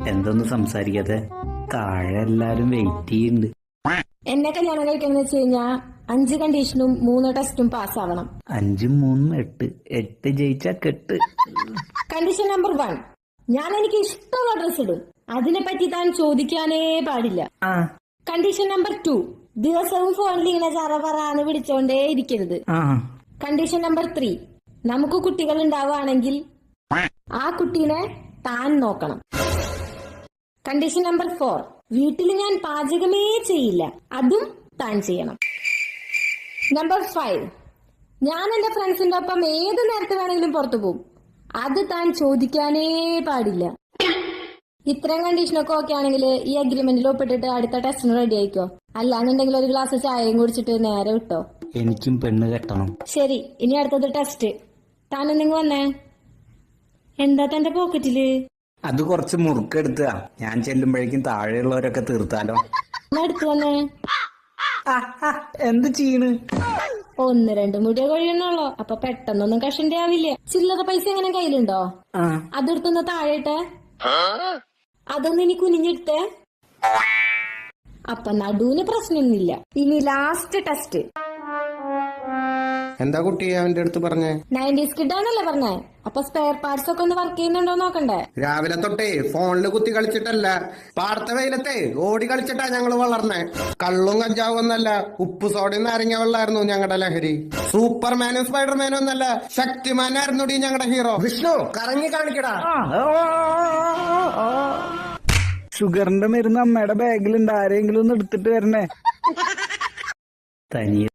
എന്തൊന്നും സംസാരിക്കാതെ? താഴെ എല്ലാരും വെയിറ്റ് ചെയ്യുന്നുണ്ട്. എന്നെ കല്യാണം കഴിക്കാന്ന് വെച്ച് കഴിഞ്ഞാ 5 കണ്ടീഷനും 3 ടെസ്റ്റും പാസ്സാവണം. 5ഉം 3ഉം 8. 8 ജയിച്ചാ കെട്ട്. കണ്ടീഷൻ നമ്പർ 1, ഞാൻ എനിക്ക് ഇഷ്ടമുള്ള ഡ്രസ് ഇടും. അതിനെപ്പറ്റി താൻ ചോദിക്കാനേ പാടില്ല. കണ്ടീഷൻ നമ്പർ 2, ദിവസവും ഫോണിൽ ഇങ്ങനെ ചറപറാന്ന് പിടിച്ചോണ്ടേ ഇരിക്കരുത്. കണ്ടീഷൻ നമ്പർ 3, നമുക്ക് കുട്ടികൾ ഉണ്ടാവുകയാണെങ്കിൽ ആ കുട്ടീനെ താൻ നോക്കണം. കണ്ടീഷൻ നമ്പർ 4, വീട്ടിൽ ഞാൻ പാചകമേ ചെയ്യില്ല, അതും താൻ ചെയ്യണം. നമ്പർ 5, ഞാൻ എന്റെ ഫ്രണ്ട്സിന്റെ ഒപ്പം ഏത് നേരത്തെ വേണമെങ്കിലും പുറത്തു പോകും. അത് താൻ ചോദിക്കാനേ പാടില്ല. ഇത്രയും കണ്ടീഷനൊക്കെ ഓക്കെ ആണെങ്കിൽ ഈ അഗ്രിമെന്റിൽ ഒപ്പിട്ടിട്ട് അടുത്ത ടെസ്റ്റിന് റെഡി ആയിക്കോ. അല്ലാന്നുണ്ടെങ്കിൽ ഒരു ഗ്ലാസ് ചായയും കുടിച്ചിട്ട് നേരെ വിട്ടോ. എനിക്കും പെണ്ണ് കെട്ടണം. ശരി, ഇനി അടുത്തത് ടെസ്റ്റ്. താനെന്തെങ്കിലും വന്നേ. എന്താ തന്റെ പോക്കറ്റില്? അത് കുറച്ച് മുറുക്കെടുത്താ. ഞാൻ ചെല്ലുമ്പോഴേക്കും താഴെയുള്ളവരൊക്കെ തീർത്താലോ. എടുത്തു വന്നേ. എന്ത് ചെയ്യണ്? 1-2 മുടിയെ കഴിയണല്ലോ, അപ്പൊ പെട്ടെന്നൊന്നും കഷന്റെ ആവില്ല. ചില്ലറ പൈസ എങ്ങനെ കയ്യിലുണ്ടോ? അതെടുത്തൊന്ന് താഴെട്ടെ. അതൊന്ന് ഇനി കുനിഞ്ഞെടുത്തേ. അപ്പൊ നടുവിന് പ്രശ്നമൊന്നുമില്ല. ഇനി ലാസ്റ്റ് ടെസ്റ്റ്. എന്താ കുട്ടി അവന്റെ അടുത്ത് പറഞ്ഞേ? 90s കിട്ടാന്നല്ലേ പറഞ്ഞേ? അപ്പൊ സ്പെയർ പാർട്സ് ഒക്കെ ഒന്ന് വർക്ക് ചെയ്യുന്നുണ്ടോ നോക്കണ്ടേ? രാവിലെ തൊട്ടേ ഫോണില് കുത്തി കളിച്ചിട്ടല്ല, പാടത്തെ വെയിലത്തെ ഓടി കളിച്ചിട്ടാ ഞങ്ങള് വളർന്നേ. കള്ളും കഞ്ചാവും ഒന്നല്ല, ഉപ്പ് സോഡയും നാരങ്ങ വെള്ളായിരുന്നു ഞങ്ങളുടെ ലഹരി. സൂപ്പർമാനും സ്പൈഡർമാനും ഒന്നല്ല, ശക്തിമാനായിരുന്നു ഞങ്ങളുടെ ഹീറോ. വിഷ്ണു കറങ്ങി കാണിക്കടാ. ഷുഗറിന്റെ മരുന്ന് അമ്മയുടെ ബാഗിലുണ്ട്, ആരെങ്കിലും ഒന്ന് എടുത്തിട്ട് വരണേ. തനിയെ